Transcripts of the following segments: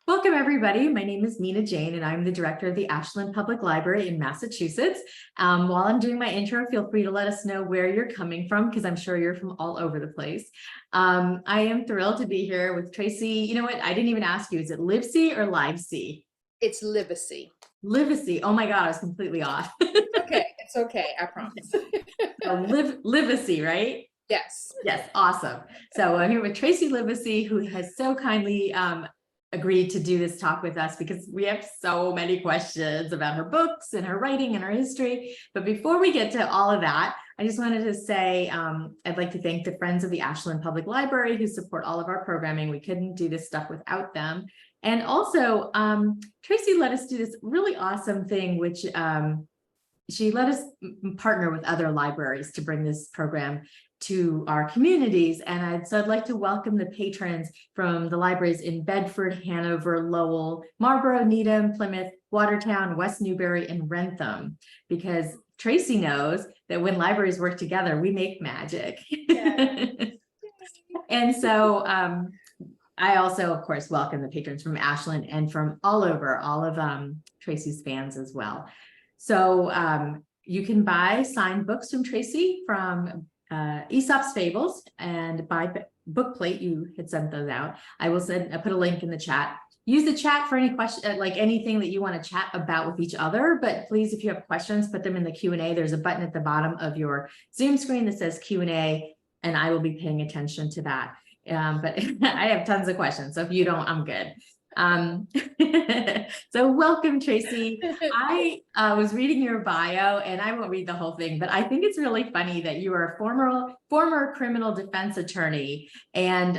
Welcome, everybody. My name is Nina Jane, and I'm the director of the Ashland Public Library in Massachusetts. While I'm doing my intro, feel free to let us know where you're coming from, because I'm sure you're from all over the place. I am thrilled to be here with Tracey. You know what? I didn't even ask you. Is it Livesay or Livesay? It's Livesay. Livesay. Oh my God, I was completely off. Okay, it's okay. I promise. Livesay, right? Yes. Yes, awesome. So I'm here with Tracey Livesay, who has so kindly agreed to do this talk with us because we have so many questions about her books and her writing and her history. But before we get to all of that, I just wanted to say I'd like to thank the Friends of the Ashland Public Library who support all of our programming. We couldn't do this stuff without them. And also, Tracey let us do this really awesome thing, which she let us partner with other libraries to bring this program to our communities. And so I'd like to welcome the patrons from the libraries in Bedford, Hanover, Lowell, Marlborough, Needham, Plymouth, Watertown, West Newbury, and Wrentham, because Tracey knows that when libraries work together, we make magic. Yeah. And so I also, of course, welcome the patrons from Ashland and from all over, all of Tracey's fans as well. So you can buy signed books from Tracey from Aesop's Fables, and by Bookplate, you had sent those out. I will put a link in the chat. Use the chat for any question, like anything that you want to chat about with each other, but please, if you have questions, put them in the Q&A. There's a button at the bottom of your Zoom screen that says Q&A, and I will be paying attention to that. But I have tons of questions, so if you don't, I'm good. So welcome, Tracey. I was reading your bio, and I won't read the whole thing, but I think it's really funny that you are a former criminal defense attorney, and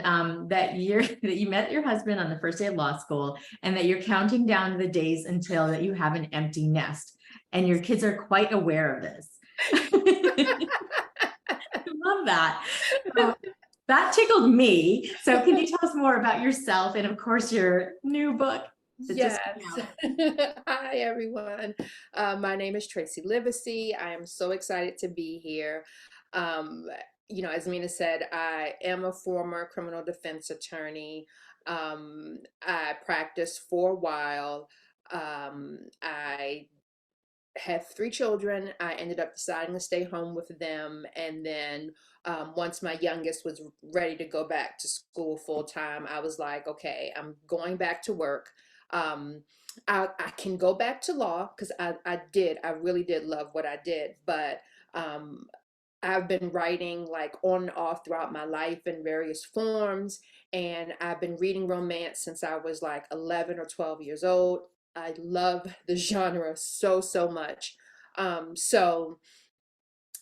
that you met your husband on the first day of law school, and that you're counting down the days until that you have an empty nest, and your kids are quite aware of this. I love that. That tickled me. So can you tell us more about yourself and, of course, your new book? Yes. Hi, everyone. My name is Tracey Livesay. I am so excited to be here. You know, as Mina said, I am a former criminal defense attorney. I practiced for a while. I have 3 children. I ended up deciding to stay home with them. And then once my youngest was ready to go back to school full time, I was like, okay, I'm going back to work. I can go back to law because I really did love what I did. But I've been writing like on and off throughout my life in various forms. And I've been reading romance since I was like 11 or 12 years old. I love the genre so much. So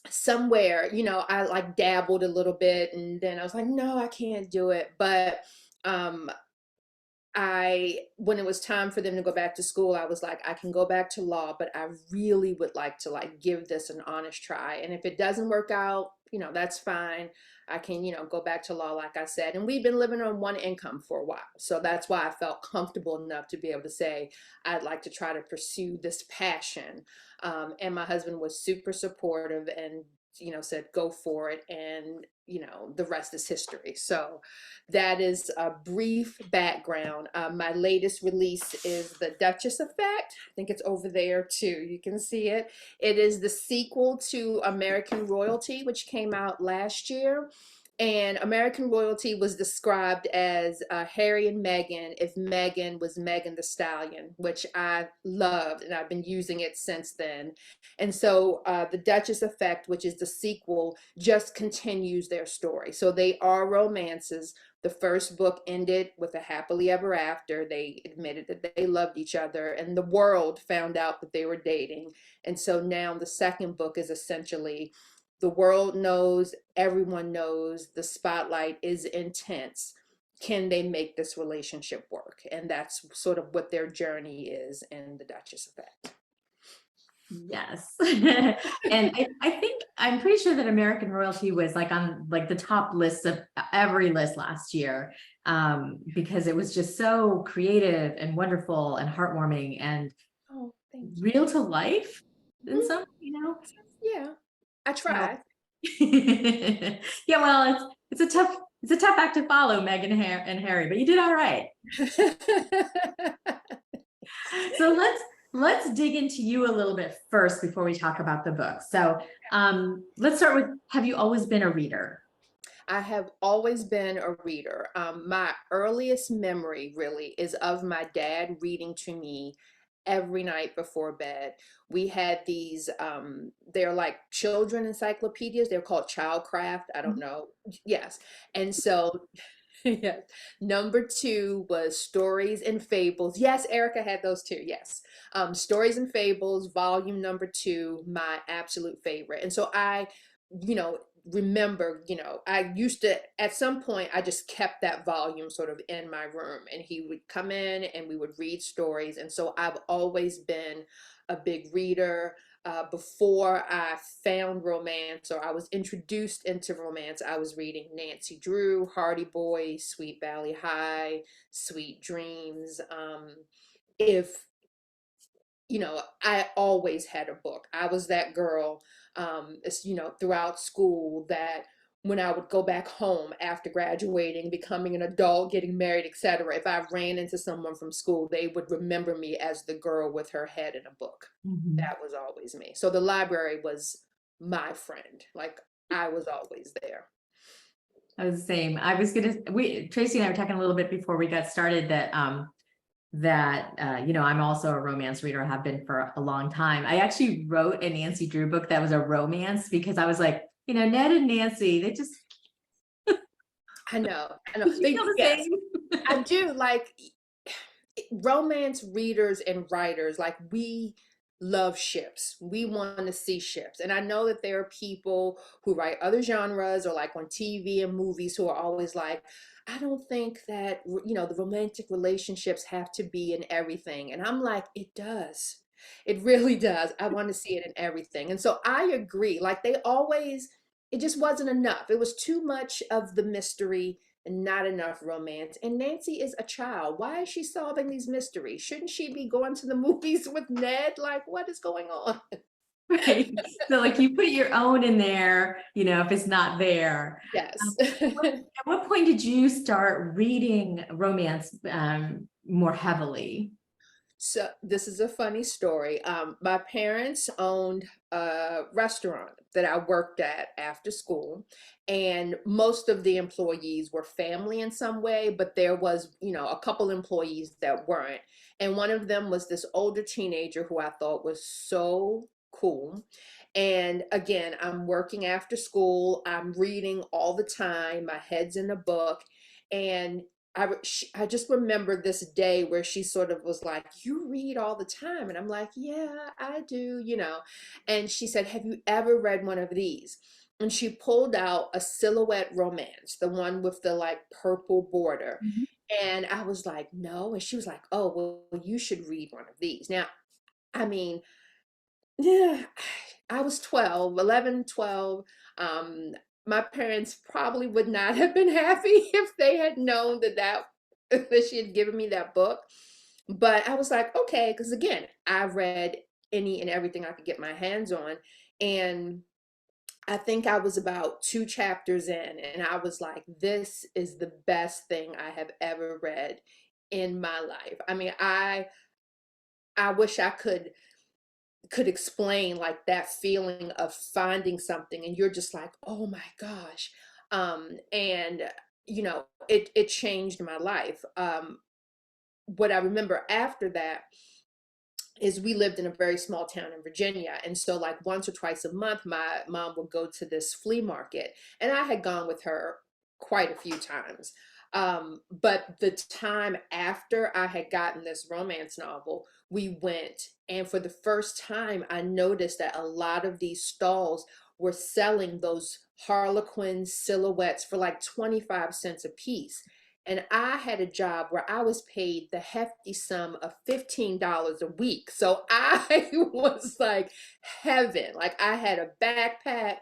somewhere, you know, I like dabbled a little bit, and then I was like, no, I can't do it. But um, when it was time for them to go back to school, I was like, I can go back to law, but I really would like to like give this an honest try. And if it doesn't work out, you know, that's fine. I can, you know, go back to law, like I said. And we've been living on one income for a while. So that's why I felt comfortable enough to be able to say, I'd like to try to pursue this passion. And my husband was super supportive and, you know, said, go for it. And, you know, the rest is history. So that is a brief background. My latest release is The Duchess Effect. I think it's over there too. You can see it. It is the sequel to American Royalty, which came out last year. And American Royalty was described as Harry and Meghan if Meghan was Megan the Stallion, which I loved, and I've been using it since then. And so The Duchess Effect, which is the sequel, just continues their story. So they are romances. The first book ended with a happily ever after. They admitted that they loved each other, and the world found out that they were dating. And so now the second book is essentially the world knows, everyone knows, the spotlight is intense. Can they make this relationship work? And that's sort of what their journey is in The Duchess Effect. Yes. And I think I'm pretty sure that American Royalty was like on like the top list of every list last year, because it was just so creative and wonderful and heartwarming and real to life in some, you know. Yeah, I tried. Yeah, well, it's a It's a tough act to follow, Meghan and Harry, but you did all right. So let's dig into you a little bit first before we talk about the book. So let's start with, have you always been a reader? I have always been a reader. My earliest memory really is of my dad reading to me every night before bed. We had these, they're like children encyclopedias. They're called Childcraft. I don't know. Yes. And so, yes. Number two was Stories and Fables. Yes, Erica had those too. Yes. Stories and Fables, volume number two, my absolute favorite. And so you know, remember, I used to, at some point, I just kept that volume sort of in my room, and he would come in and we would read stories. And so I've always been a big reader. Before I found romance, or I was introduced into romance, I was reading Nancy Drew, Hardy Boys, Sweet Valley High, Sweet Dreams. If I always had a book. I was that girl, throughout school, that when I would go back home after graduating, becoming an adult, getting married, etc., if I ran into someone from school, they would remember me as the girl with her head in a book. Mhm. That was always me. So the library was my friend. Like, I was always there. I was the same. Tracy and I were talking a little bit before we got started that I'm also a romance reader, have been for a long time. I actually wrote a Nancy Drew book that was a romance because I was like, Ned and Nancy, they just I know. you feel the Yes, same. I do. Like, romance readers and writers, like, we love ships. We want to see ships. And I know that there are people who write other genres, or like on TV and movies, who are always like, I don't think that, the romantic relationships have to be in everything. And I'm like, it does. It really does. I want to see it in everything. And so I agree. Like, it just wasn't enough. It was too much of the mystery and not enough romance. And Nancy is a child. Why is she solving these mysteries? Shouldn't she be going to the movies with Ned? Like, what is going on? Right. So like you put your own in there, if it's not there. Yes. At what point did you start reading romance more heavily? So this is a funny story. My parents owned a restaurant that I worked at after school, and most of the employees were family in some way, but there was, a couple employees that weren't. And one of them was this older teenager who I thought was so cool. And again, I'm working after school, I'm reading all the time, my head's in a book. And I just remember this day where she sort of was like, "You read all the time." And I'm like, "Yeah, I do. And she said, "Have you ever read one of these?" And she pulled out a Silhouette Romance, the one with the like purple border. Mhm. And I was like, "No." And she was like, "Oh, well, you should read one of these." Now, I mean, yeah, I was 12, 11, 12. Um, my parents probably would not have been happy if they had known that she had given me that book. But I was like, okay, because again, I read any and everything I could get my hands on. And I think I was about two chapters in, and I was like, this is the best thing I have ever read in my life. I mean, I wish I could explain like that feeling of finding something and you're just like, oh my gosh. And it changed my life. What I remember after that is we lived in a very small town in Virginia. And so like once or twice a month, my mom would go to this flea market, and I had gone with her quite a few times. But the time after I had gotten this romance novel, we went, and for the first time, I noticed that a lot of these stalls were selling those Harlequin silhouettes for like 25 cents a piece. And I had a job where I was paid the hefty sum of $15 a week. So I was like heaven. Like, I had a backpack,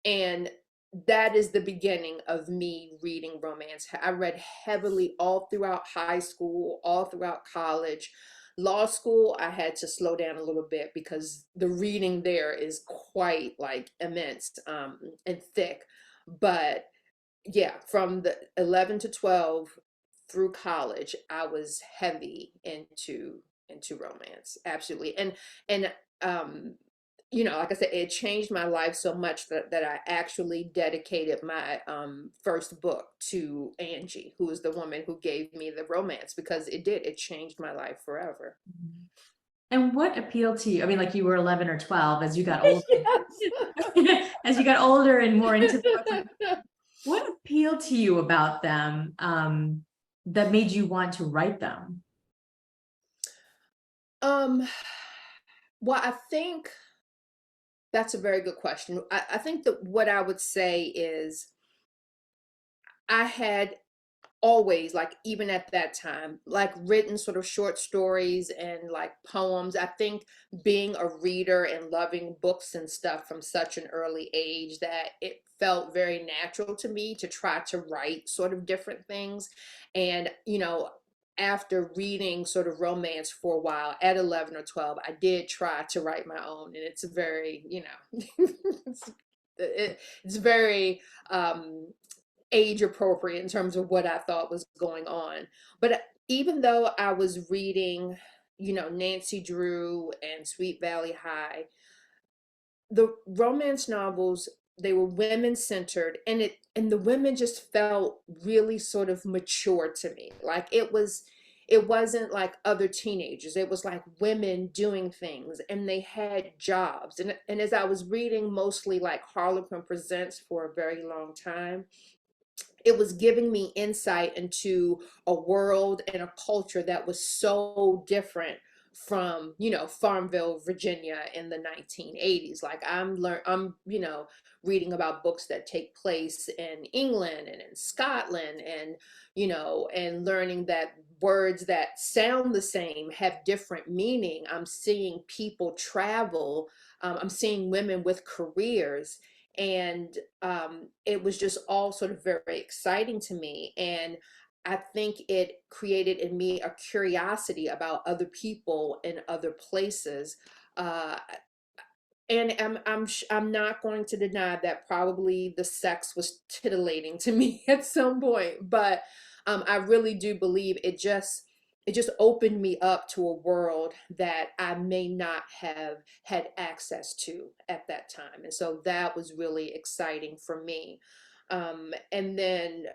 and that is the beginning of me reading romance. I read heavily all throughout high school, all throughout college. Law school, I had to slow down a little bit because the reading there is quite like immense, and thick. But yeah, from the 11 to 12 through college, I was heavy into romance. Absolutely. And um like I said, it changed my life so much that I actually dedicated my first book to Angie, who was the woman who gave me the romance, because it changed my life forever. And what appealed to you? I mean, like you were 11 or 12 as you got older, Yes. as you got older and more into the books, like, what appealed to you about them that made you want to write them? um well, I think that's a very good question. I think that what I would say is I had always, like, even at that time, like, written sort of short stories and like poems. I think being a reader and loving books and stuff from such an early age, that it felt very natural to me to try to write sort of different things. And after reading sort of romance for a while at 11 or 12, I did try to write my own, and it's very, it's, it's very age appropriate in terms of what I thought was going on. But even though I was reading, Nancy Drew and Sweet Valley High, the romance novels, they were women centered, and the women just felt really sort of mature to me. Like, it wasn't like other teenagers. It was like women doing things, and they had jobs. And as I was reading mostly like Harlequin Presents for a very long time, it was giving me insight into a world and a culture that was so different from, Farmville, Virginia in the 1980s. Like, I'm reading about books that take place in England and in Scotland, and and learning that words that sound the same have different meaning. I'm seeing people travel. I'm seeing women with careers, and it was just all sort of very exciting to me. And I think it created in me a curiosity about other people in other places. Uh, and I'm not going to deny that probably the sex was titillating to me at some point, but I really do believe it just opened me up to a world that I may not have had access to at that time. And so that was really exciting for me. And then,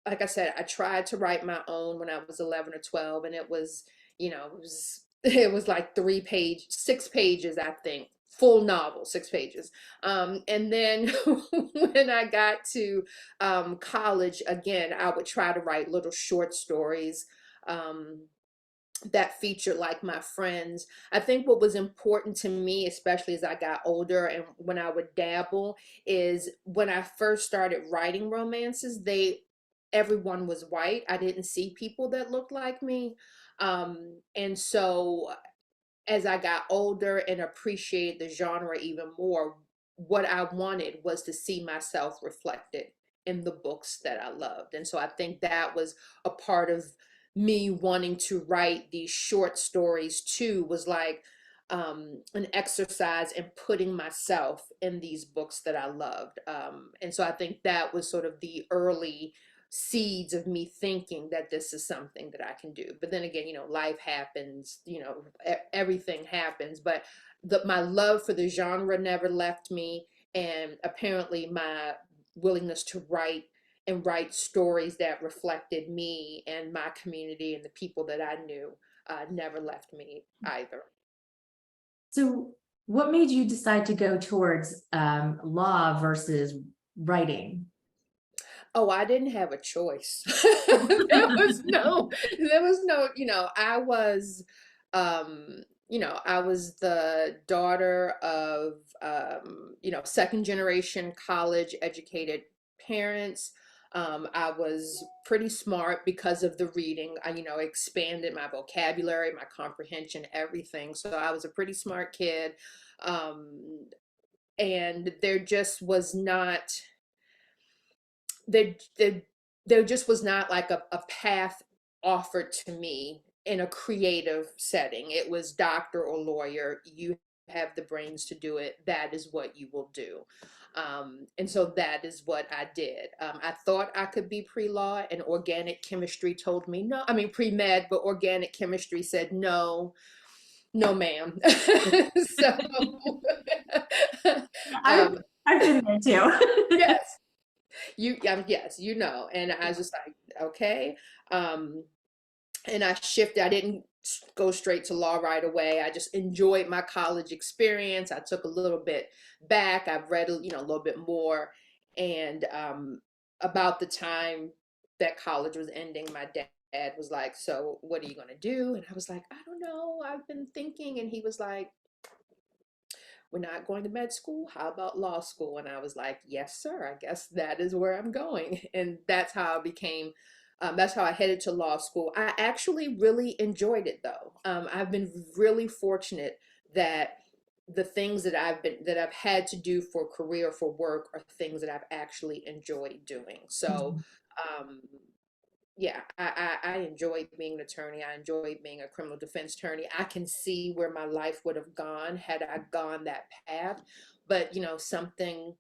like I said, I tried to write my own when I was 11 or 12, and it was, it was like 6 pages, I think, full novel, 6 pages. And then when I got to college, again, I would try to write little short stories. Um, that featured like my friends. I think what was important to me, especially as I got older and when I would dabble, is when I first started writing romances, everyone was white. I didn't see people that looked like me. And so as I got older and appreciated the genre even more, what I wanted was to see myself reflected in the books that I loved. And so I think that was a part of me wanting to write these short stories too, was like an exercise in putting myself in these books that I loved. And so I think that was sort of the early seeds of me thinking that this is something that I can do. But then again, life happens, everything happens, but my love for the genre never left me. And apparently my willingness to write stories that reflected me and my community and the people that I knew never left me either. So what made you decide to go towards law versus writing? Oh, I didn't have a choice. There was no, I was the daughter of, second generation college educated parents. I was pretty smart because of the reading. I, expanded my vocabulary, my comprehension, everything. So I was a pretty smart kid. Um, and there, there, there just was not like a path offered to me in a creative setting. It was doctor or lawyer. You have the brains to do it. That is what you will do. And so that is what I did. I thought I could be pre-law, and organic chemistry told me no. I mean pre-med, but organic chemistry said no, no, ma'am. So, I've, um, I've been there too. yes, yes, you know. And I was just like, okay. Um, and I shifted. I didn't go straight to law right away. I just enjoyed my college experience. I took a little bit back. I've read, a little bit more. And about the time that college was ending, my dad was like, "So, what are you going to do?" And I was like, "I don't know. I've been thinking." And he was like, "We're not going to med school. How about law school?" And I was like, "Yes, sir. I guess that is where I'm going." And that's how I became, that's how I headed to law school. I actually really enjoyed it though. I've been really fortunate that the things that I've had to do for career, for work, are things that I've actually enjoyed doing. So, um, yeah, I enjoyed being an attorney. I enjoyed being a criminal defense attorney. I can see where my life would have gone had I gone that path. But, something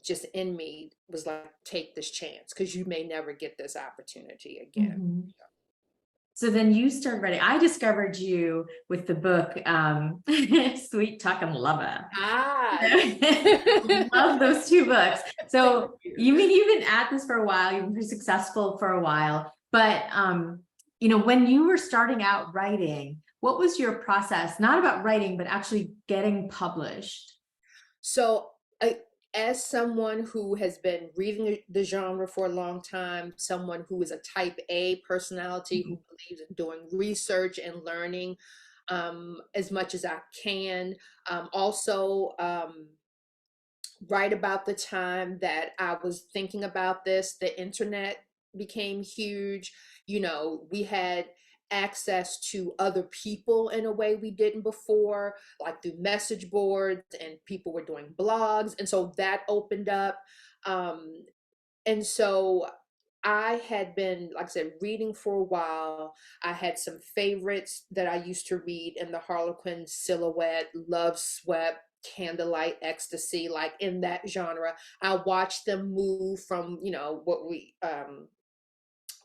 just in me was like, take this chance because you may never get this opportunity again. Mhm. So then you started writing. I discovered you with the book, Sweet Talking Lover. Ah, Love those two books. thank So you. you mean you've been at this for a while, you've been successful for a while, but when you were starting out writing, what was your process? Not about writing, but actually getting published. So, I, as someone who has been reading the genre for a long time, someone who is a type A personality who believes in doing research and learning as much as I can, also, right about the time that I was thinking about this, the internet became huge. We had access to other people in a way we didn't before, like through message boards, and people were doing blogs. And so that opened up. Um, and so I had been, like I said, reading for a while. I had some favorites that I used to read in the Harlequin silhouette, Love Swept, Candlelight Ecstasy, like in that genre. I watched them move from, what we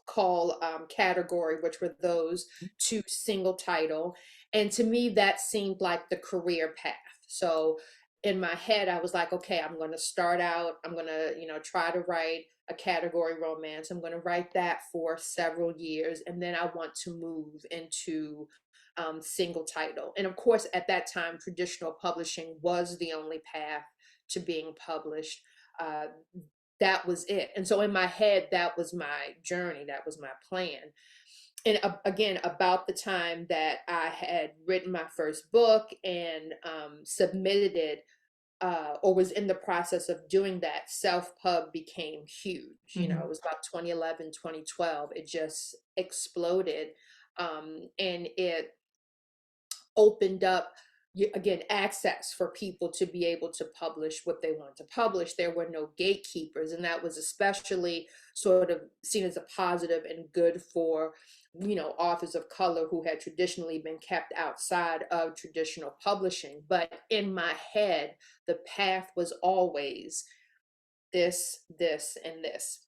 call category, which were those, to single title. And to me, that seemed like the career path. So in my head, I was like, okay, I'm going to start out, I'm going to, try to write a category romance. I'm going to write that for several years. And then I want to move into single title. And of course, at that time, traditional publishing was the only path to being published. Uh, that was it. And so in my head, that was my journey, that was my plan. And again, about the time that I had written my first book and submitted it, or was in the process of doing that, self-pub became huge. It was about 2011, 2012. It just exploded. And it opened up, again, access for people to be able to publish what they want to publish. There were no gatekeepers, and that was especially sort of seen as a positive and good for authors of color who had traditionally been kept outside of traditional publishing. But in my head, the path was always this and this.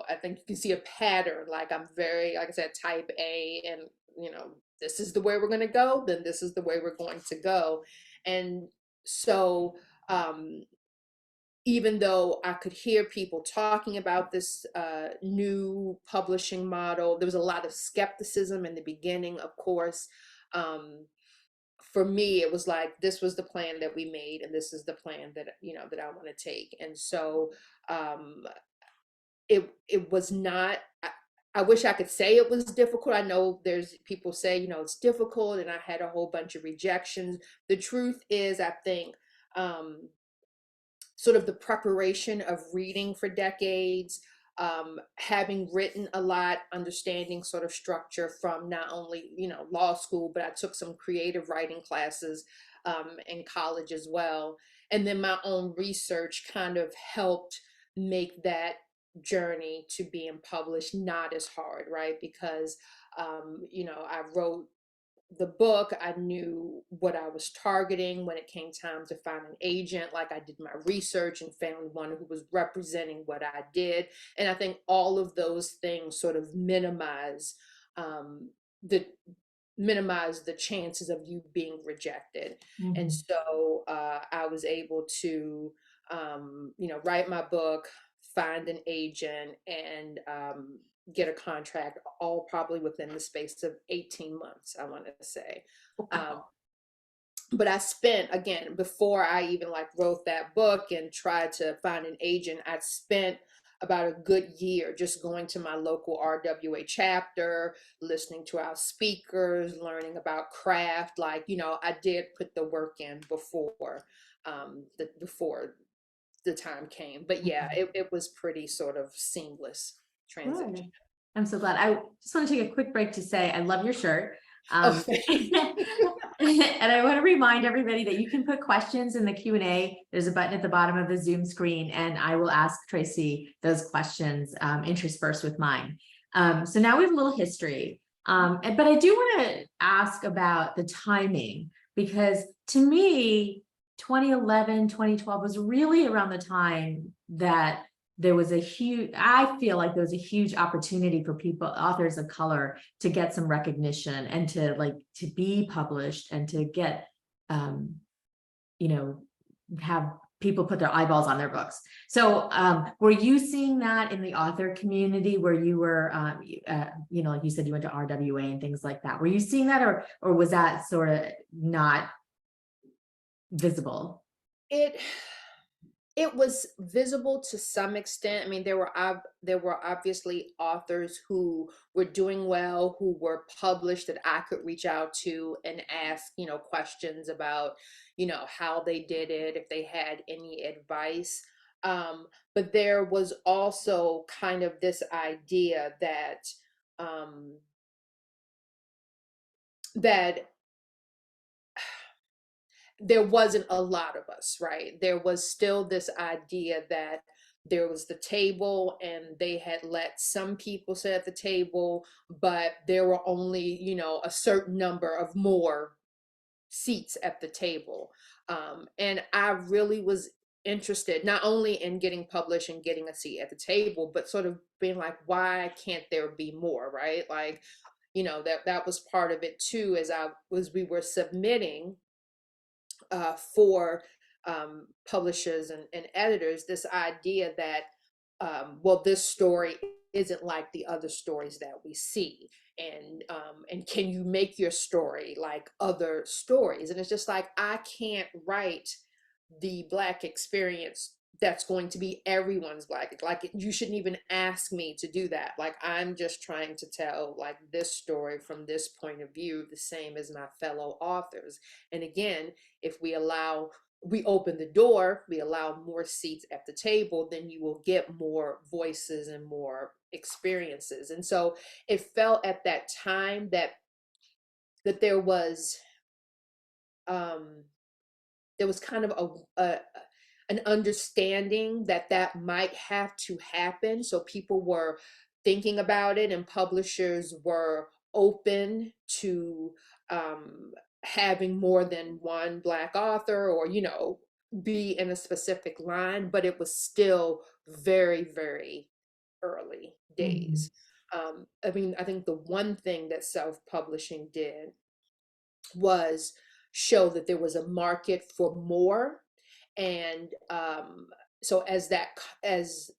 I think you can see a pattern. Like, I'm very, like I said, type A, and this is the way we're going to go, then this is the way we're going to go. And so, even though I could hear people talking about this new publishing model, there was a lot of skepticism in the beginning, of course. For me, it was like, this was the plan that we made, and this is the plan that that I want to take. And so um, it was not. I wish I could say it was difficult. I know there's people say it's difficult, and I had a whole bunch of rejections. The truth is, I think sort of the preparation of reading for decades, having written a lot, understanding sort of structure from not only law school, but I took some creative writing classes in college as well, and then my own research kind of helped make that journey to being published not as hard, right? Because I wrote the book, I knew what I was targeting when it came time to find an agent. Like, I did my research and found one who was representing what I did. And I think all of those things sort of the minimize the chances of you being rejected. And Mhm. so I was able to, write my book, find an agent, and get a contract, all probably within the space of 18 months, I want to say. Um, Wow. but I spent, again, before I even like wrote that book and tried to find an agent, I spent about a good year just going to my local RWA chapter, listening to our speakers, learning about craft. Like, I did put the work in before the time came. But yeah, Mhm. it was pretty sort of seamless transition. Good. I'm so glad. I just want to take a quick break to say I love your shirt. Oh, And I want to remind everybody that you can put questions in the Q&A. There's a button at the bottom of the Zoom screen, and I will ask Tracey those questions interspersed with mine. So now we have a little history. But I do want to ask about the timing, because to me, 2011, 2012 was really around the time that there was I feel like there was a huge opportunity for people, authors of color, to get some recognition and to be published and to get, you know, have people put their eyeballs on their books. So were you seeing that in the author community where you were, like you said, you went to RWA and things like that? Were you seeing that, or was that sort of not visible? it it was visible to some extent. I mean, there were obviously authors who were doing well, who were published, that I could reach out to and ask, questions about, how they did it, if they had any advice. Um, but there was also kind of this idea um, that there wasn't a lot of us, right? There was still this idea that there was the table and they had let some people sit at the table, but there were only, a certain number of more seats at the table. And I really was interested not only in getting published and getting a seat at the table, but sort of being like, why can't there be more, right? Like, that was part of it too, as we were submitting for publishers and editors, this idea that, well, this story isn't like the other stories that we see, and can you make your story like other stories? And it's just like, I can't write the Black experience that's going to be everyone's Black. Like, you shouldn't even ask me to do that. Like, I'm just trying to tell like this story from this point of view, the same as my fellow authors. And again, if we open the door, we allow more seats at the table, then you will get more voices and more experiences. And so it felt at that time that um there was kind of an understanding that might have to happen. So people were thinking about it, and publishers were open to having more than one Black author, or, be in a specific line, but it was still very, very early Mhm. days. I mean, I think the one thing that self-publishing did was show that there was a market for more. And so as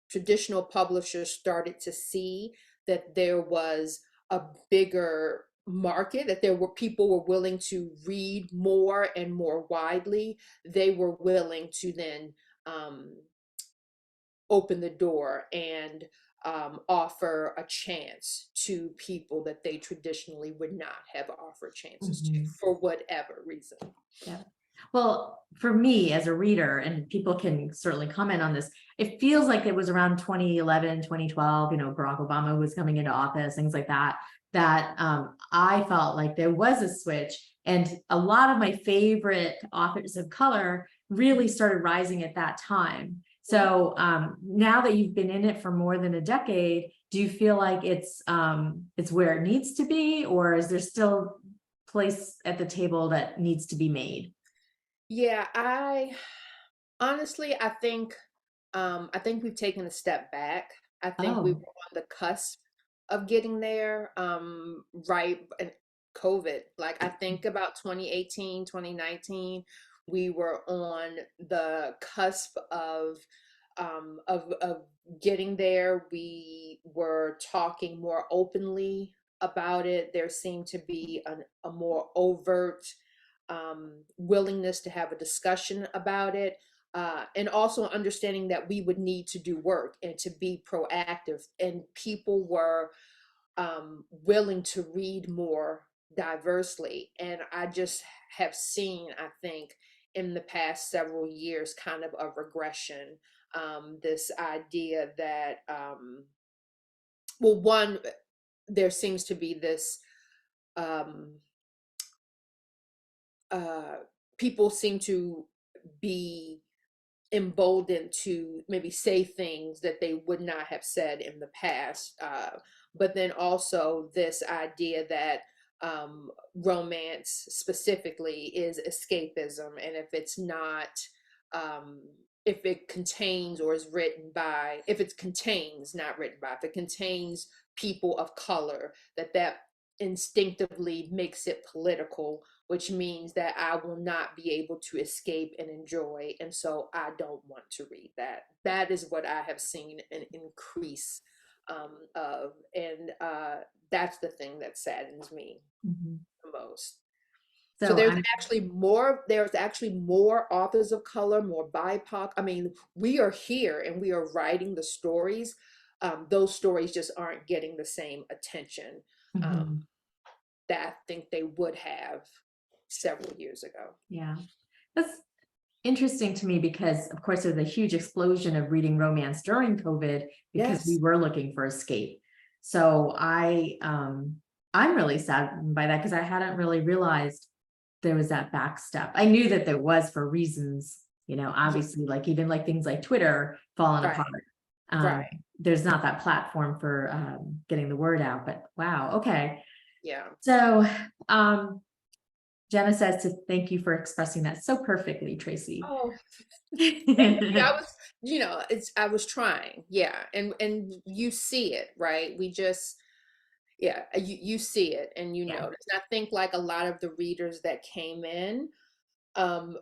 traditional publishers started to see that there was a bigger market, that there were people were willing to read more and more widely, they were willing to then um, open the door and offer a chance to people that they traditionally would not have offered chances to, Mhm. for whatever reason. Yeah. Well, for me as a reader, and people can certainly comment on this, it feels like it was around 2011, 2012, Barack Obama was coming into office, things like that, that I felt like there was a switch. And a lot of my favorite authors of color really started rising at that time. So now that you've been in it for more than a decade, do you feel like it's where it needs to be, or is there still place at the table that needs to be made? Yeah, honestly, I think we've taken a step back. I think we were Oh, on the cusp of getting there, right in COVID. Like I think about 2018, 2019, we were on the cusp of getting there. We were talking more openly about it. There seemed to be a more overt willingness to have a discussion about it, and also understanding that we would need to do work and to be proactive, and people were willing to read more diversely. And I just have seen, I think, in the past several years, kind of a regression. This idea that, well, one, there seems to be this, um, uh, people seem to be emboldened to maybe say things that they would not have said in the past. But then also this idea that romance specifically is escapism. And if it's not, if it contains or is written by, if it contains, not written by, if it contains people of color, that instinctively makes it political, which means that I will not be able to escape and enjoy. And so I don't want to read that. That is what I have seen an increase of. And that's the thing that saddens me mhm. the most. So So I'm, there's actually more authors of color, more BIPOC. I mean, we are here and we are writing the stories. Those stories just aren't getting the same attention um, mhm, that I think they would have several years ago. yeah, that's interesting to me because, of course, there's a huge explosion of reading romance during COVID because we Yes. were looking for escape. So I'm really saddened by that because I hadn't really realized there was that back step. I knew that there was for reasons, Yeah. obviously, like even like things like Twitter falling Right. apart. Um, Right. there's not that platform for getting the word out, but wow, okay. Yeah. So um, Jenna says to thank you for expressing that so perfectly, Tracey. Oh, thank you. I was, I was trying. Yeah. And you see it, right? We just, yeah, you see it and you Yeah. notice. And I think like a lot of the readers that came in,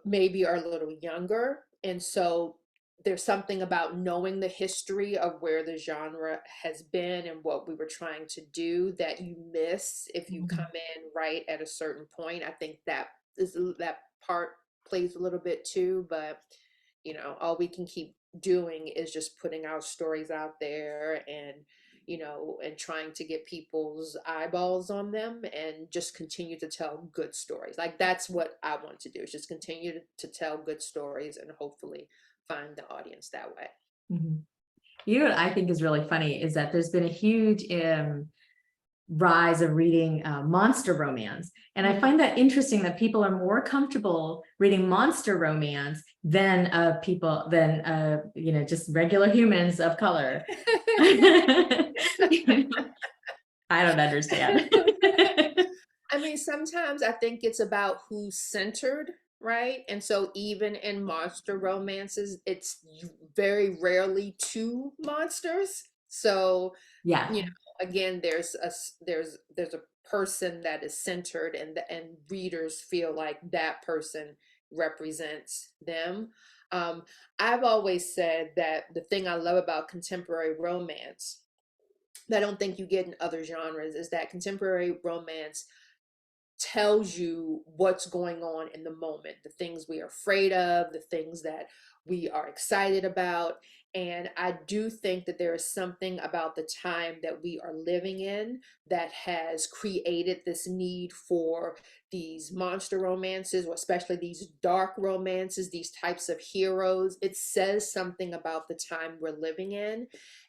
maybe are a little younger. And so there's something about knowing the history of where the genre has been and what we were trying to do that you miss if you come Mhm. in right at a certain point. I think that part plays a little bit too, but all we can keep doing is just putting our stories out there and and trying to get people's eyeballs on them and just continue to tell good stories. Like that's what I want to do, is just continue to tell good stories and hopefully find the audience that way. Mhm. You know what I think is really funny is that there's been a huge rise of reading monster romance. And I Mm. find that interesting that people are more comfortable reading monster romance than just regular humans of color. I don't understand. I mean, sometimes I think it's about who's centered, right? And so even in monster romances, it's very rarely two monsters. So, Yeah. again, there's a person that is centered, and readers feel like that person represents them. Um, I've always said that the thing I love about contemporary romance that I don't think you get in other genres is that contemporary romance tells you what's going on in the moment, the things we are afraid of, the things that we are excited about. And I do think that there is something about the time that we are living in that has created this need for these monster romances, or especially these dark romances, these types of heroes. It says something about the time we're living in.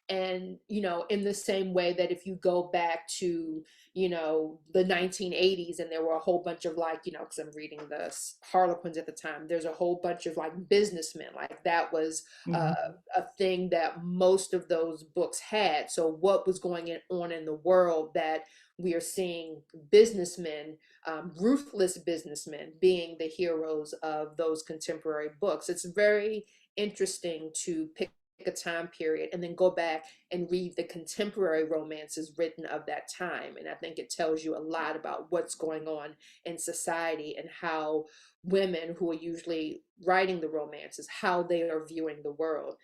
And, in the same way that if you go back to the 1980s, and there were a whole bunch of like, because I'm reading the Harlequins at the time, there's a whole bunch of like businessmen, like that was Mhm. a thing that most of those books had. So what was going on in the world that we are seeing businessmen, ruthless businessmen, being the heroes of those contemporary books. It's very interesting to pick a time period and then go back and read the contemporary romances written of that time. And I think it tells you a lot about what's going on in society and how women who are usually writing the romances, how they are viewing the world.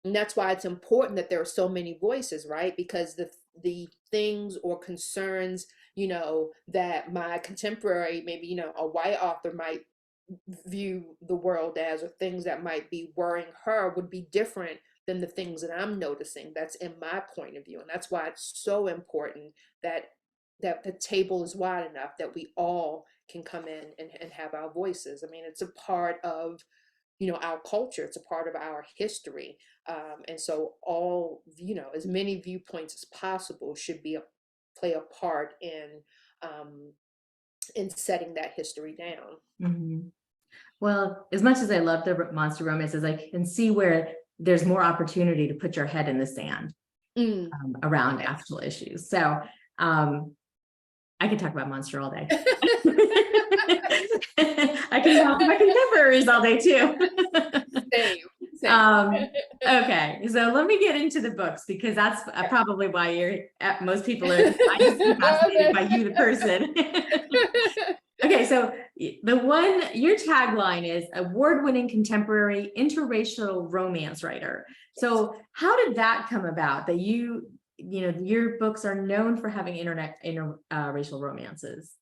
And that's why it's important that there are so many voices, right? Because the things or concerns, that my contemporary, maybe, a white author might view the world as, or things that might be worrying her, would be different than the things that I'm noticing that's in my point of view. And that's why it's so important that the table is wide enough that we all can come in and have our voices. I mean, it's a part of our culture, it's a part of our history, and so all, as many viewpoints as possible should play a part in setting that history down. Mhm. Well, as much as I love the monster romances, I can see where there's more opportunity to put your head in the sand around Yes. actual issues. So I could talk about monster all day. I can talk about contemporaries all day too. Same. Okay, so let me get into the books, because that's probably why most people are fascinated by you, the person. Okay, so your tagline is award-winning contemporary interracial romance writer. So how did that come about, that your books are known for having interracial romances?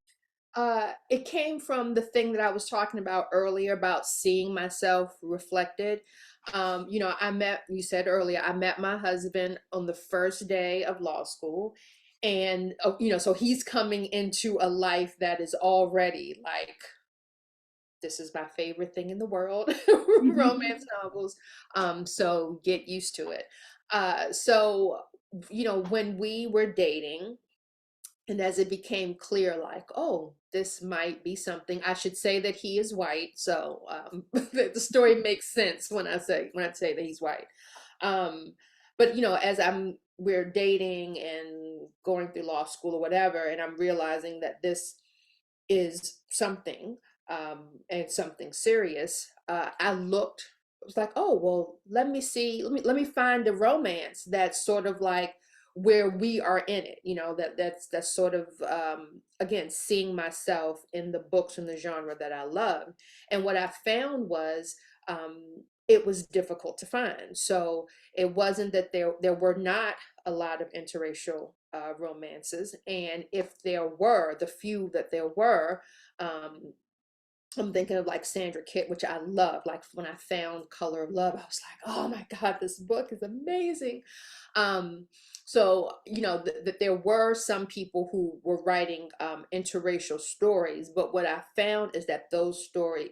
It came from the thing that I was talking about earlier about seeing myself reflected. You said earlier, I met my husband on the first day of law school. And, so he's coming into a life that is already like, this is my favorite thing in the world, romance novels. So get used to it. So, when we were dating, and as it became clear, like, oh, this might be something, I should say that he is white. So the story makes sense when I say that he's white. But as we're dating and going through law school or whatever, and I'm realizing that this is something, and something serious. I was like, oh well, let me see, let me find a romance that's sort of like where we are in it, that's sort of, again, seeing myself in the books and the genre that I love. And what I found was, it was difficult to find. So it wasn't that there were not a lot of interracial romances, and if there were, the few that there were, um, I'm thinking of like Sandra Kitt, which I love. Like when I found Color of Love, I was like, oh my God, this book is amazing. So, that there were some people who were writing interracial stories, but what I found is that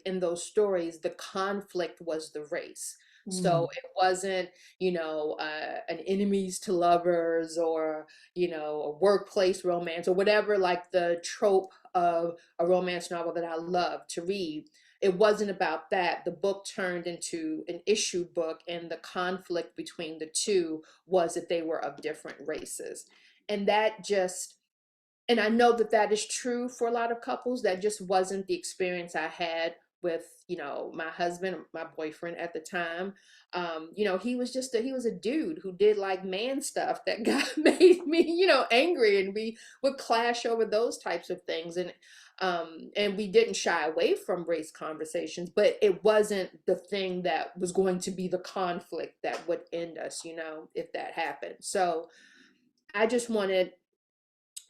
in those stories, the conflict was the race. So it wasn't, an enemies to lovers, or, a workplace romance, or whatever, like the trope of a romance novel that I love to read. It wasn't about that. The book turned into an issue book, and the conflict between the two was that they were of different races. And and I know that that is true for a lot of couples. That just wasn't the experience I had with, my husband, my boyfriend at the time. He was he was a dude who did like man stuff that made me, angry, and we would clash over those types of things. And we didn't shy away from race conversations, but it wasn't the thing that was going to be the conflict that would end us, if that happened. So I just wanted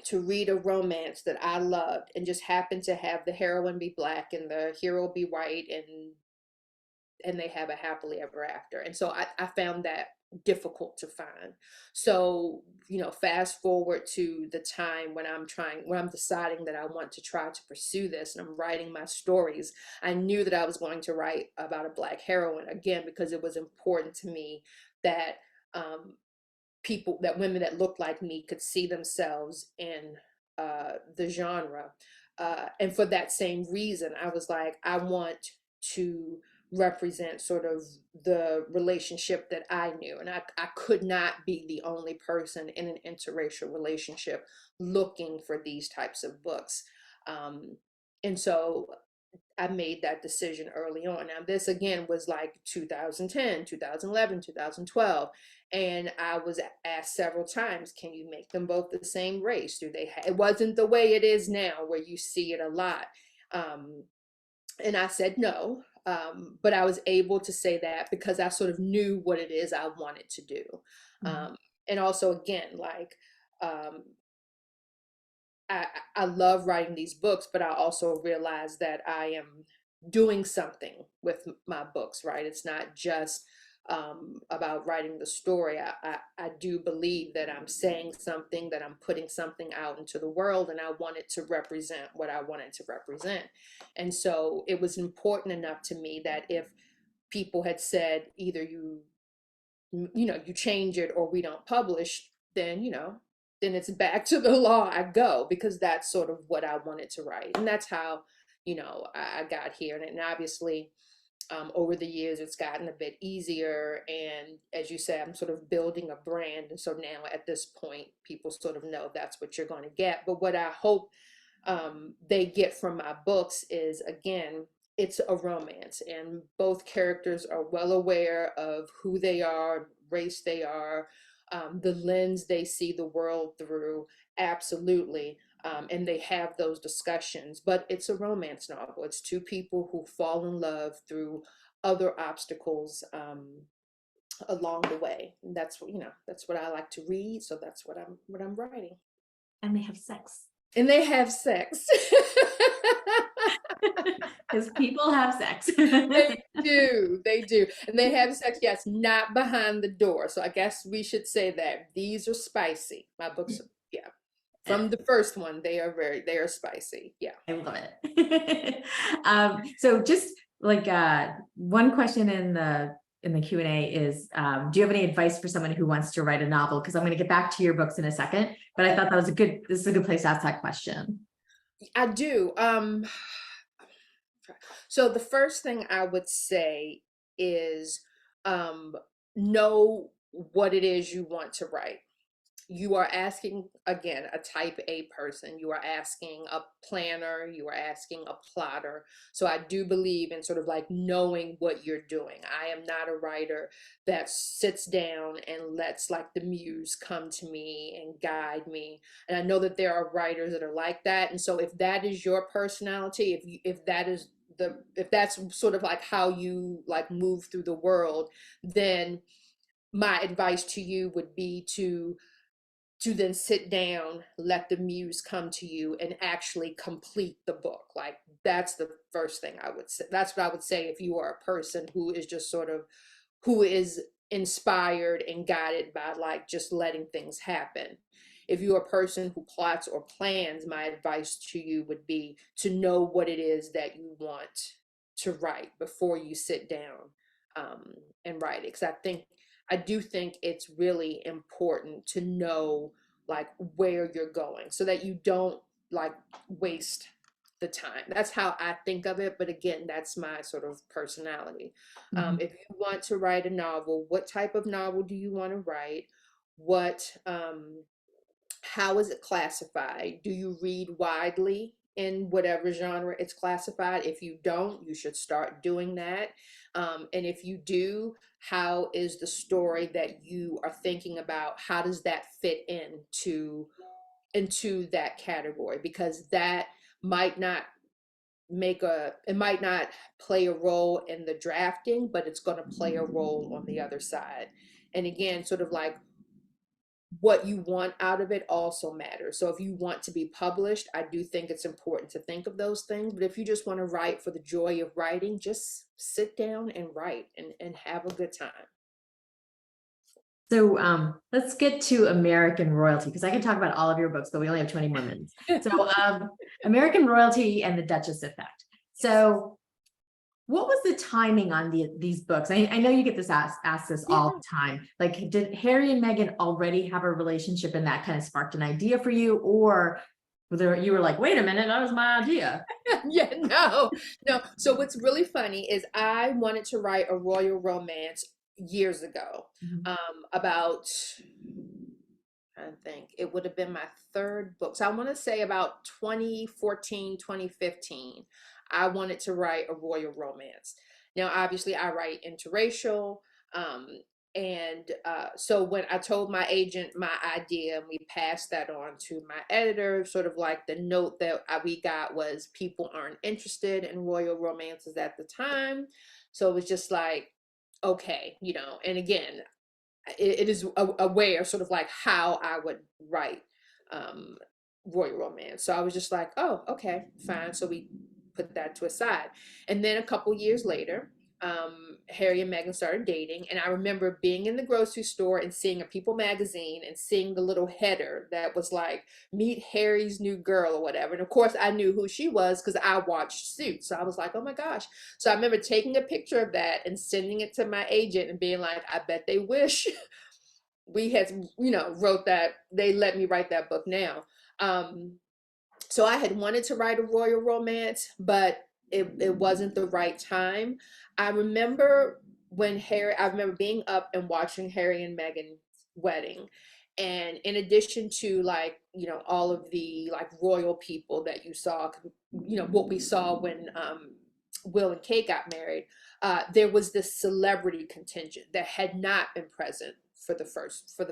to read a romance that I loved, and just happened to have the heroine be Black and the hero be white, and they have a happily ever after. And so I found that difficult to find. So, fast forward to the time when I'm deciding that I want to try to pursue this, and I'm writing my stories. I knew that I was going to write about a Black heroine, again, because it was important to me that, women that looked like me could see themselves in the genre. And for that same reason, I was like, I want to represent sort of the relationship that I knew. And I could not be the only person in an interracial relationship looking for these types of books. And so I made that decision early on. Now, this again was like 2010, 2011, 2012. And I was asked several times, can you make them both the same race? Do they it wasn't the way it is now where you see it a lot. And I said no. But I was able to say that because I sort of knew what it is I wanted to do. And also, again, like, I love writing these books, but I also realize that I am doing something with my books, right? It's not just about writing the story. I do believe that I'm saying something, that I'm putting something out into the world, and I want it to represent what I wanted to represent. And so it was important enough to me that if people had said either you change it or we don't publish, then, then it's back to the law. I go, because that's sort of what I wanted to write. And that's how, I got here. And obviously, over the years, it's gotten a bit easier. And as you say, I'm sort of building a brand. And so now at this point, people sort of know that's what you're going to get. But what I hope they get from my books is, again, it's a romance, and both characters are well aware of who they are, race they are, the lens they see the world through, absolutely. And they have those discussions, but it's a romance novel. It's two people who fall in love through other obstacles along the way. And that's what I like to read. So that's what I'm writing. And they have sex. And they have sex. Because people have sex. They do. And they have sex, yes, not behind the door. So I guess we should say that these are spicy. My books, yeah. From the first one, they are spicy. Yeah. I love it. So just like one question in the Q&A is, do you have any advice for someone who wants to write a novel? Because I'm going to get back to your books in a second, but I thought this is a good place to ask that question. I do. So the first thing I would say is know what it is you want to write. You are asking, again, a type A person. You are asking a planner. You are asking a plotter. So I do believe in sort of like knowing what you're doing. I am not a writer that sits down and lets like the muse come to me and guide me. And I know that there are writers that are like that. And so if that is your personality, if that's sort of like how you like move through the world, then my advice to you would be to then sit down, let the muse come to you, and actually complete the book. Like, that's the first thing I would say. That's what I would say if you are a person who is just sort of, who is inspired and guided by like just letting things happen. If you're a person who plots or plans, my advice to you would be to know what it is that you want to write before you sit down and write it. Because I do think it's really important to know like where you're going so that you don't like waste the time. That's how I think of it. But again, that's my sort of personality. If you want to write a novel, what type of novel do you want to write? How is it classified? Do you read widely in whatever genre it's classified? If you don't, you should start doing that. And if you do, how is the story that you are thinking about, how does that fit into that category? Because that might not it might not play a role in the drafting, but it's going to play a role on the other side. And again, sort of like what you want out of it also matters. So if you want to be published, I do think it's important to think of those things. But if you just want to write for the joy of writing, just sit down and write and have a good time. So let's get to American Royalty, because I can talk about all of your books, but we only have 20 more minutes. So American Royalty and the Duchess Effect. So what was the timing on these books? I know you get this asked this all the time. Like, did Harry and Meghan already have a relationship and that kind of sparked an idea for you? Or You were like, wait a minute, that was my idea. Yeah, no, no. So what's really funny is I wanted to write a royal romance years ago. Mhm. About I think it would have been my third book. So I want to say about 2014, 2015, I wanted to write a royal romance. Now, obviously, I write interracial. Um, so when I told my agent my idea and we passed that on to my editor, sort of like the note that we got was people aren't interested in royal romances at the time. So it was just like, okay, and again, it is a way of sort of like how I would write um, royal romance. So I was just like, oh, okay, fine. So we put that to a side. And then a couple years later, Harry and Meghan started dating. And I remember being in the grocery store and seeing a People magazine and seeing the little header that was like, meet Harry's new girl or whatever. And of course, I knew who she was because I watched Suits. So I was like, oh my gosh. So I remember taking a picture of that and sending it to my agent and being like, I bet they wish we had, wrote that, they let me write that book now. Um, so I had wanted to write a royal romance, but it wasn't the right time. I remember I remember being up and watching Harry and Meghan's wedding. And in addition to like, all of the like royal people that you saw, what we saw when Will and Kate got married, there was this celebrity contingent that had not been present for the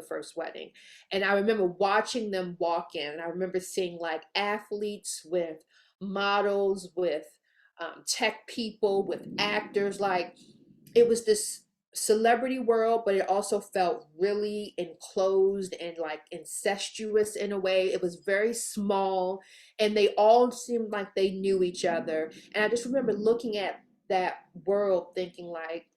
first wedding. And I remember watching them walk in. And I remember seeing like athletes with models, with tech people, with actors. Like it was this celebrity world, but it also felt really enclosed and like incestuous in a way. It was very small, and they all seemed like they knew each other. And I just remember looking at that world thinking like,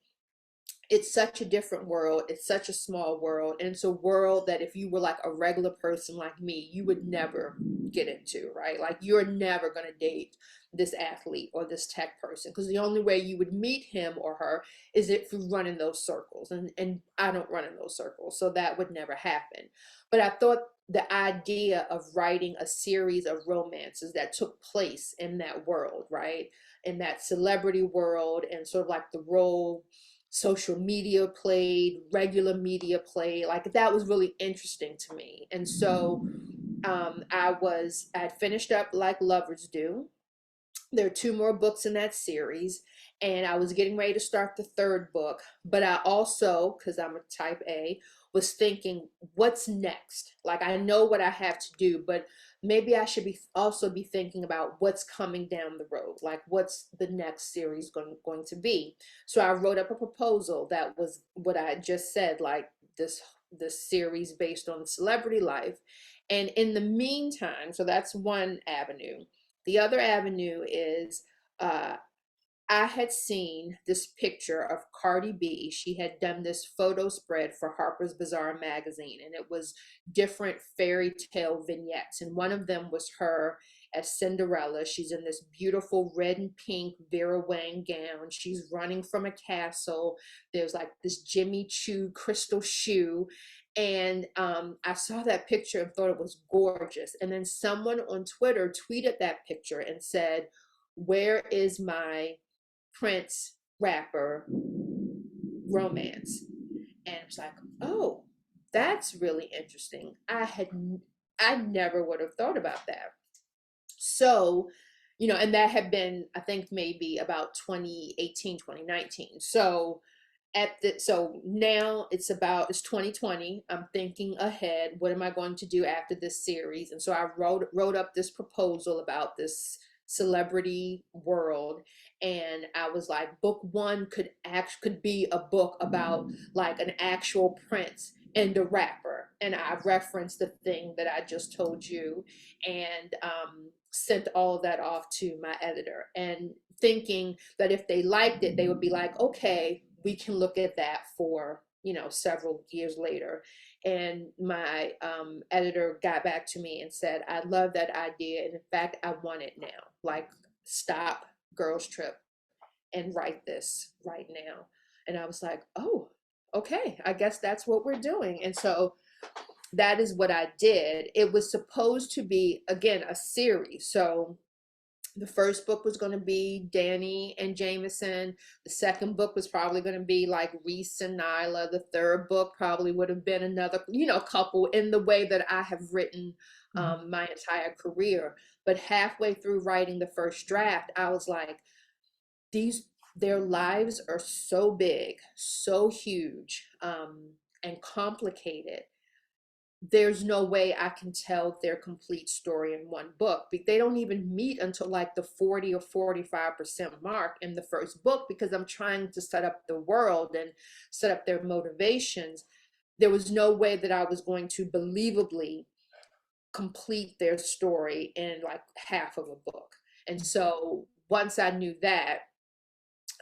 it's such a different world. It's such a small world. And it's a world that if you were like a regular person like me, you would never get into, right? Like you're never going to date this athlete or this tech person because the only way you would meet him or her is if you run in those circles. And I don't run in those circles. So that would never happen. But I thought the idea of writing a series of romances that took place in that world, right? In that celebrity world and sort of like the role social media played, regular media played, like that was really interesting to me. And so I'd finished up Like Lovers Do. There are two more books in that series, and I was getting ready to start the third book. But I also, because I'm a type A, was thinking, what's next? Like I know what I have to do, but maybe I should be thinking about what's coming down the road. Like what's the next series going to be? So I wrote up a proposal that was what I just said, like this series based on celebrity life. And in the meantime, so that's one avenue. The other avenue is uh, I had seen this picture of Cardi B. She had done this photo spread for Harper's Bazaar magazine, and it was different fairy tale vignettes. And one of them was her as Cinderella. She's in this beautiful red and pink Vera Wang gown. She's running from a castle. There's like this Jimmy Choo crystal shoe. And I saw that picture and thought it was gorgeous. And then someone on Twitter tweeted that picture and said, where is my Prince rapper romance? And it's like, oh, that's really interesting. I never would have thought about that. So, and that had been, I think, maybe about 2018, 2019. So now it's 2020. I'm thinking ahead. What am I going to do after this series? And so I wrote up this proposal about this celebrity world, and I was like, book one could be a book about like an actual prince and a rapper. And I referenced the thing that I just told you, and sent all of that off to my editor, and thinking that if they liked it, they would be like, okay, we can look at that for several years later. And my editor got back to me and said, I love that idea, and in fact I want it now. Like, stop Girls Trip and write this right now. And I was like, oh, okay, I guess that's what we're doing. And so that is what I did. It was supposed to be, again, a series. So the first book was going to be Dani and Jameson. The second book was probably going to be like Reese and Nyla. The third book probably would have been another, couple, in the way that I have written my entire career. But halfway through writing the first draft, I was like, their lives are so big, so huge, and complicated. There's no way I can tell their complete story in one book. They don't even meet until like the 40 or 45% mark in the first book, because I'm trying to set up the world and set up their motivations. There was no way that I was going to believably complete their story in like half of a book. And so once I knew that,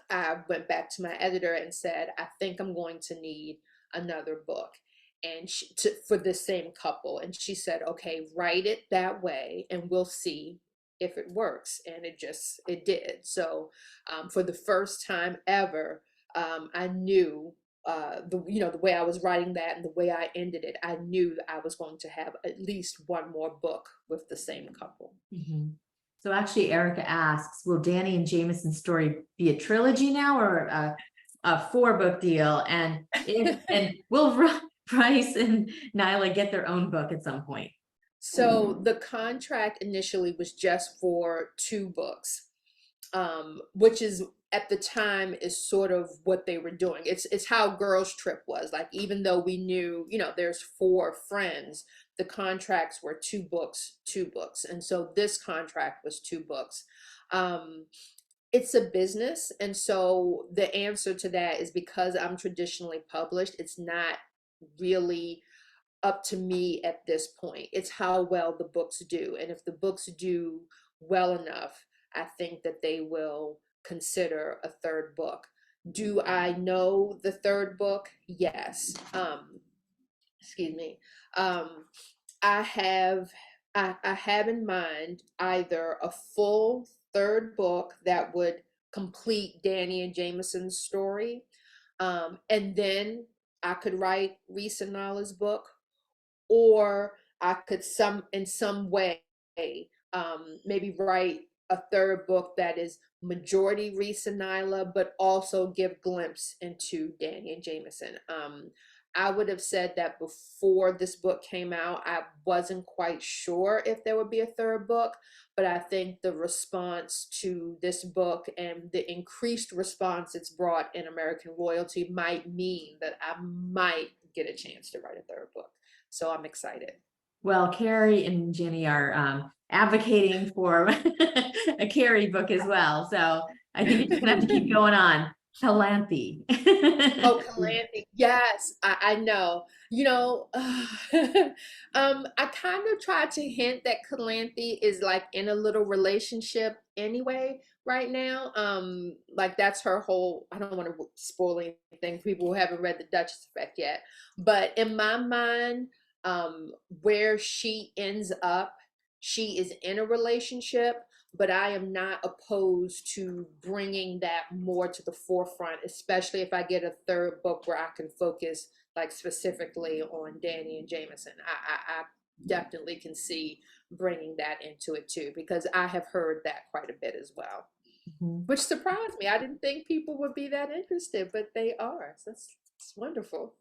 I went back to my editor and said, I think I'm going to need another book, and for the same couple. And she said, okay, write it that way and we'll see if it works. And it did. So for the first time ever, I knew the way I was writing that and the way I ended it, I knew that I was going to have at least one more book with the same couple. Mm-hmm. So actually, Erica asks, will Dani and Jameson's story be a trilogy now, or a 4-book deal? And will Bryce and Nyla get their own book at some point? So the contract initially was just for 2 books, which is at the time is sort of what they were doing. It's how Girls Trip was. Like, even though we knew, there's 4 friends, the contracts were 2 books, 2 books. And so this contract was 2 books. It's a business. And so the answer to that is, because I'm traditionally published, it's not really up to me at this point. It's how well the books do. And if the books do well enough, I think that they will consider a 3rd book. Do I know the 3rd book? Yes. Excuse me. I have in mind either a full 3rd book that would complete Dani and Jameson's story, and then I could write Reese and Nala's book, or I could in some way maybe write a 3rd book that is majority Reese and Nyla, but also give glimpse into Dani and Jameson. I would have said that before this book came out, I wasn't quite sure if there would be a 3rd book, but I think the response to this book and the increased response it's brought in American Royalty might mean that I might get a chance to write a 3rd book. So I'm excited. Well, Carrie and Jenny are advocating for a Carrie book as well. So I think you're just gonna have to keep going on. Calanthe. Oh, Calanthe. Yes, I know. I kind of tried to hint that Calanthe is like in a little relationship anyway right now. Like, that's her whole, I don't want to spoil anything for people who haven't read The Duchess Effect yet, but in my mind, where she ends up, she is in a relationship, but I am not opposed to bringing that more to the forefront, especially if I get a 3rd book where I can focus like specifically on Dani and Jameson. I definitely can see bringing that into it too, because I have heard that quite a bit as well, which surprised me. I didn't think people would be that interested, but they are. So it's wonderful.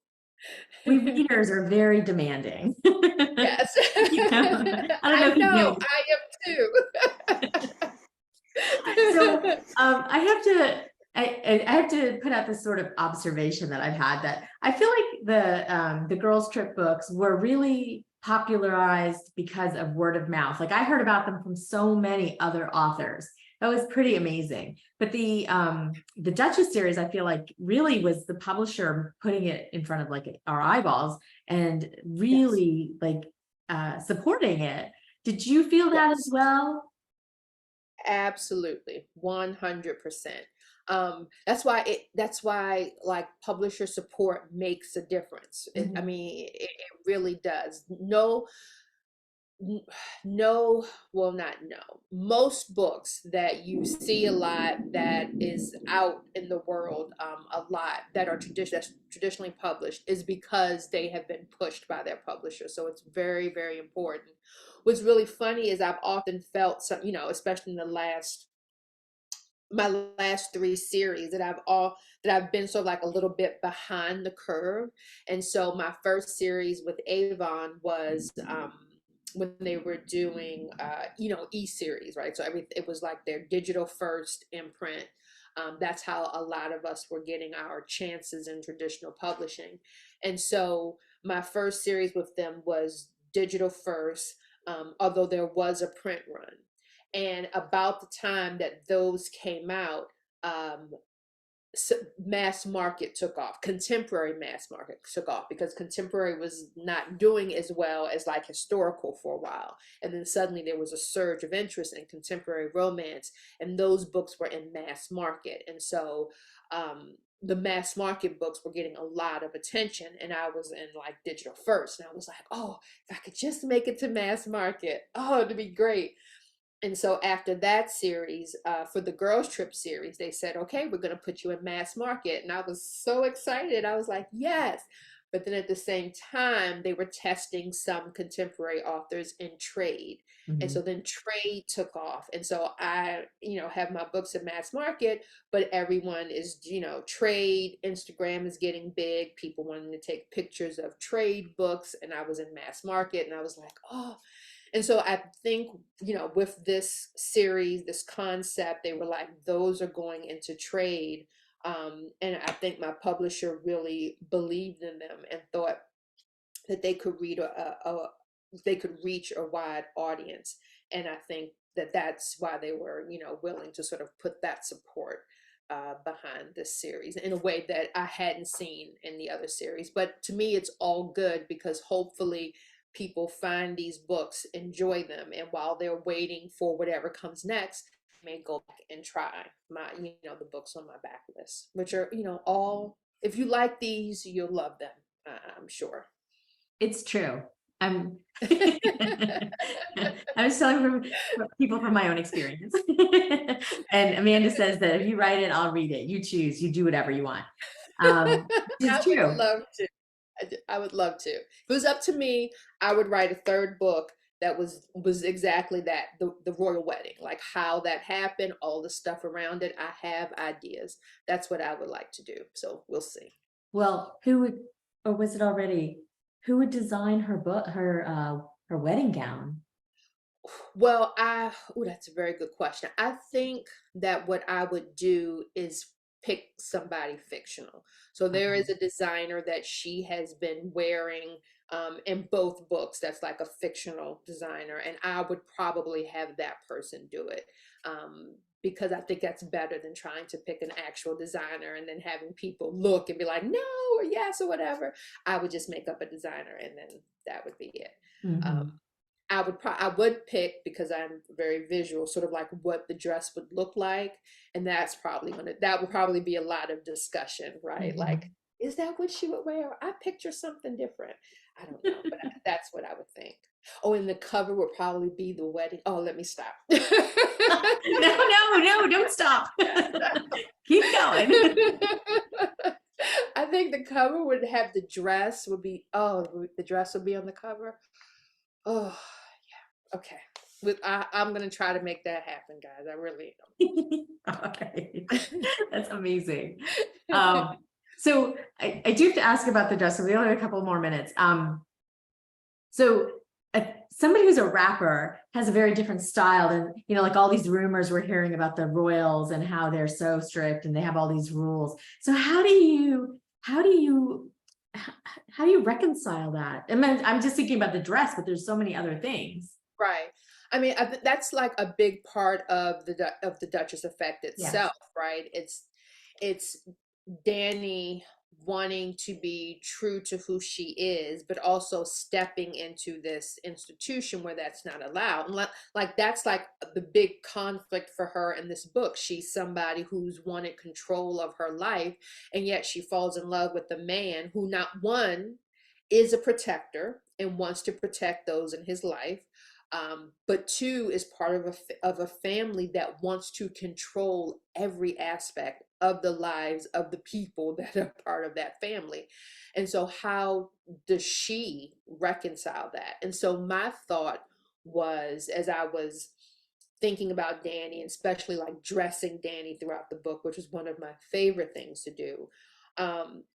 We readers are very demanding. Yes. I don't know. I am too. So I have to put out this sort of observation that I've had, that I feel like the Girls Trip books were really popularized because of word of mouth. Like, I heard about them from so many other authors. That was pretty amazing. But the Duchess series, I feel like, really was the publisher putting it in front of like our eyeballs and really supporting it. Did you feel that as well? Absolutely, 100%. That's why like publisher support makes a difference. I mean, it really does. No, No, well, not no. Most books that you see a lot that is out in the world a lot that are that's traditionally published is because they have been pushed by their publisher. So it's very, very important. What's really funny is I've often felt some, especially in my last three series that I've been sort of like a little bit behind the curve. And so my first series with Avon was when they were doing e-series, right? So it was like their digital first imprint. That's how a lot of us were getting our chances in traditional publishing. And so my first series with them was digital first, although there was a print run. And about the time that those came out, um, mass market took off. Contemporary mass market took off because contemporary was not doing as well as like historical for a while. And then suddenly there was a surge of interest in contemporary romance, and those books were in mass market. And so the mass market books were getting a lot of attention, and I was in like digital first, and I was like, oh, if I could just make it to mass market, oh, it'd be great. And so after that series, for the girls trip series, they said, okay, we're going to put you in mass market. And I was so excited. I was like, yes. But then at the same time, they were testing some contemporary authors in trade. And Mhm. so then trade took off. And so I, have my books in mass market, but everyone is, trade, Instagram is getting big, people wanting to take pictures of trade books. And I was in mass market, and I was like, oh, and so I think, with this series, this concept, they were like, those are going into trade. And I think my publisher really believed in them and thought that they could they could reach a wide audience. And I think that that's why they were, willing to sort of put that support behind this series in a way that I hadn't seen in the other series. But to me, it's all good because hopefully people find these books, enjoy them, and while they're waiting for whatever comes next, may go back and try my, the books on my backlist, which are, all, if you like these, you'll love them, I'm sure. It's true. I'm I was telling people from my own experience. And Amanda says that if you write it, I'll read it. You choose, you do whatever you want. Which is I would true. love to. I would love to. If it was up to me, I would write a third book that was exactly that, the royal wedding, like how that happened, all the stuff around it. I have ideas. That's what I would like to do. So we'll see. Well, who would, or was it already, who would design her book, her wedding gown? Well, that's a very good question. I think that what I would do is pick somebody fictional. So there is a designer that she has been wearing in both books that's like a fictional designer, and I would probably have that person do it. Because I think that's better than trying to pick an actual designer and then having people look and be like, no, or yes, or whatever. I would just make up a designer, and then that would be it. Um, Mhm. I would pick, because I'm very visual, sort of like what the dress would look like, and that would probably be a lot of discussion, right? Like, Mhm. is that what she would wear? I picture something different. I don't know, but that's what I would think. Oh, and the cover would probably be the wedding. Oh, let me stop. No, don't stop. Keep going. I think the cover would have the dress would be, the dress would be on the cover. Oh, okay. I'm gonna try to make that happen, guys. I really Okay. am. That's amazing. So I do have to ask about the dress, so we only have a couple more minutes. So somebody who's a rapper has a very different style than, like all these rumors we're hearing about the royals and how they're so strict and they have all these rules. So how do you reconcile that? And I'm just thinking about the dress, but there's so many other things. Right. I mean, that's like a big part of the Duchess effect Yes. itself, right? It's Dani wanting to be true to who she is, but also stepping into this institution where that's not allowed. And like that's like the big conflict for her in this book. She's somebody who's wanted control of her life, and yet she falls in love with a man who, not one, is a protector and wants to protect those in his life. But two, is part of a family that wants to control every aspect of the lives of the people that are part of that family. And so how does she reconcile that? And so my thought was, as I was thinking about Dani, and especially like dressing Dani throughout the book, which was one of my favorite things to do,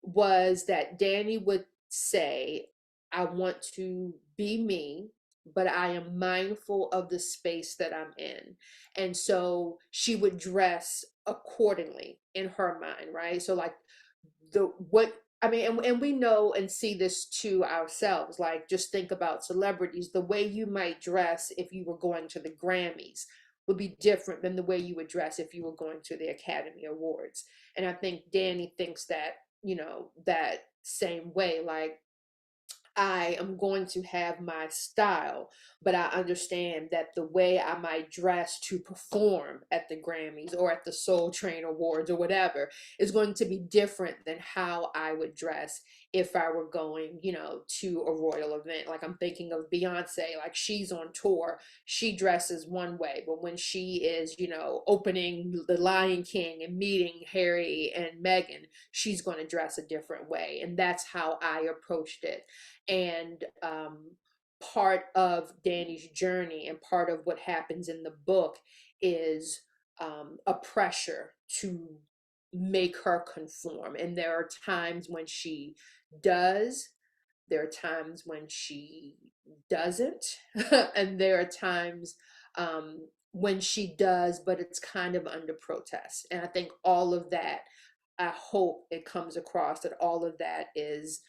was that Dani would say, I want to be me, but I am mindful of the space that I'm in. And so she would dress accordingly in her mind, right? So like and we know and see this to ourselves. Like, just think about celebrities. The way you might dress if you were going to the Grammys would be different than the way you would dress if you were going to the Academy Awards. And I think Dani thinks that, that same way. Like, I am going to have my style, but I understand that the way I might dress to perform at the Grammys or at the Soul Train Awards or whatever is going to be different than how I would dress if I were going, to a royal event. Like, I'm thinking of Beyonce, like she's on tour, she dresses one way, but when she is, opening The Lion King and meeting Harry and Meghan, she's going to dress a different way. And that's how I approached it. And part of Dani's journey and part of what happens in the book is a pressure to make her conform. And there are times when she does, there are times when she doesn't, and there are times when she does, but it's kind of under protest. And I think all of that, I hope it comes across that all of that is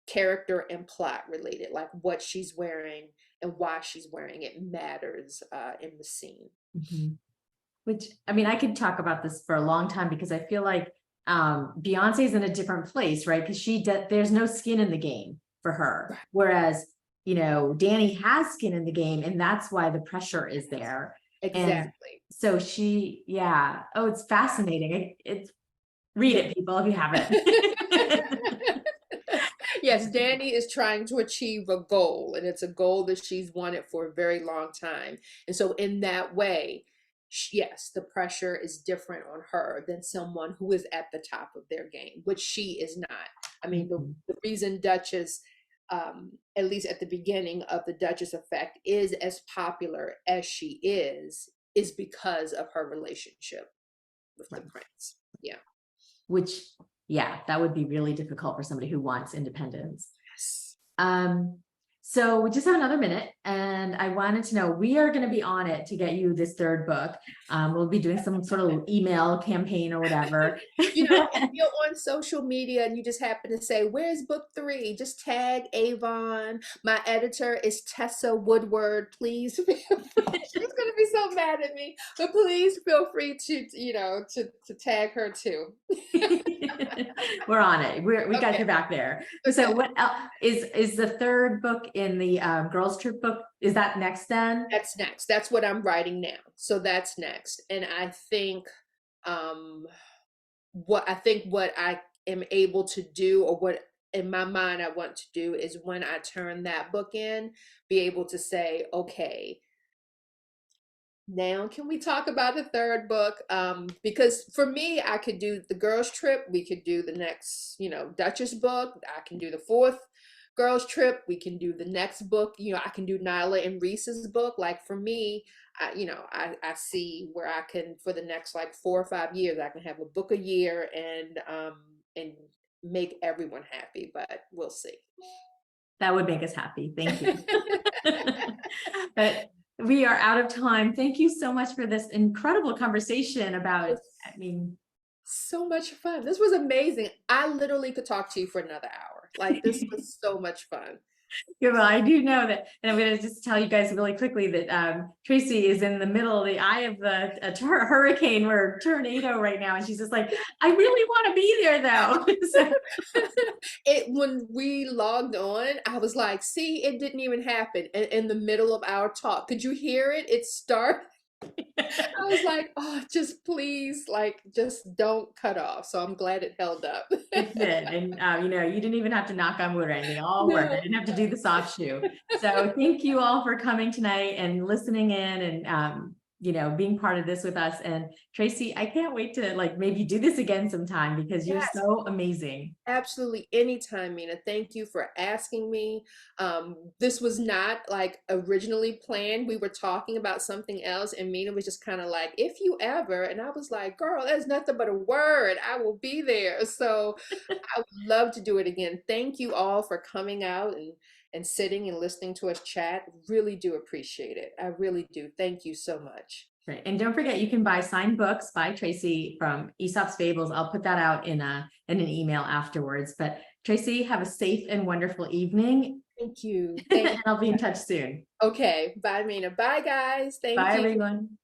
character and plot related. Like, what she's wearing and why she's wearing it matters in the scene. Mm-hmm. Which, I mean, I could talk about this for a long time, because I feel like Beyonce's in a different place, right? Because there's no skin in the game for her. Right. Whereas, Dani has skin in the game, and that's why the pressure is there. Exactly. And so it's fascinating. Read it, people, if you haven't. Yes, Dani is trying to achieve a goal, and it's a goal that she's wanted for a very long time. And so in that way, yes, the pressure is different on her than someone who is at the top of their game, which she is not. I mean, the reason Duchess, at least at the beginning of the Duchess effect, is as popular as she is because of her relationship with the prince. Yeah. Which, that would be really difficult for somebody who wants independence. Yes. So we just have another minute, and I wanted to know, we are going to be on it to get you this third book. We'll be doing some sort of email campaign or whatever. If you're on social media and you just happen to say, where's book 3? Just tag Avon. My editor is Tessa Woodward. Please feel free. She's going to be so mad at me, but please feel free to, to tag her too. We're on it. We got your back there. So what else is the third book in the girls trip book? Is that next then? That's next. That's what I'm writing now. So that's next. And I think what I am able to do, or what in my mind I want to do, is when I turn that book in, be able to say, okay, now can we talk about the third book? Because for me, I could do the girls trip, we could do the next, Duchess book, I can do the 4th girls trip, we can do the next book, I can do Nyla and Reese's book. Like, for me, I see where I can, for the next like 4 or 5 years, I can have a book a year and make everyone happy, but we'll see. That would make us happy. Thank you. But we are out of time. Thank you so much for this incredible conversation about, so much fun. This was amazing. I literally could talk to you for another hour. Like, this was so much fun. Yeah, well, I do know that, and I'm going to just tell you guys really quickly that Tracey is in the middle of the eye of the hurricane or tornado right now, and she's just like, I really want to be there though. When we logged on, I was like, see, it didn't even happen in the middle of our talk. Could you hear it? It started. I was like, oh, just please, like, just don't cut off. So I'm glad it held up. It did. And, you know, you didn't even have to knock on wood or anything. All work. I No. didn't have to do the soft shoe. So thank you all for coming tonight and listening in and, you know, being part of this with us. And Tracey, I can't wait to like maybe do this again sometime because you're Yes. so amazing. Absolutely, anytime, Mina. Thank you for asking me. This was not like originally planned. We were talking about something else, and Mina was just kind of like, if you ever, and I was like, girl, that's nothing but a word. I will be there. So I would love to do it again. Thank you all for coming out and sitting and listening to us chat. Really do appreciate it. I really do. Thank you so much. Right. And don't forget, you can buy signed books by Tracey from Aesop's Fables. I'll put that out in an email afterwards. But Tracey, have a safe and wonderful evening. Thank you. And I'll be in touch soon. Okay. Bye, Mina. Bye, guys. Thank Bye, you. everyone.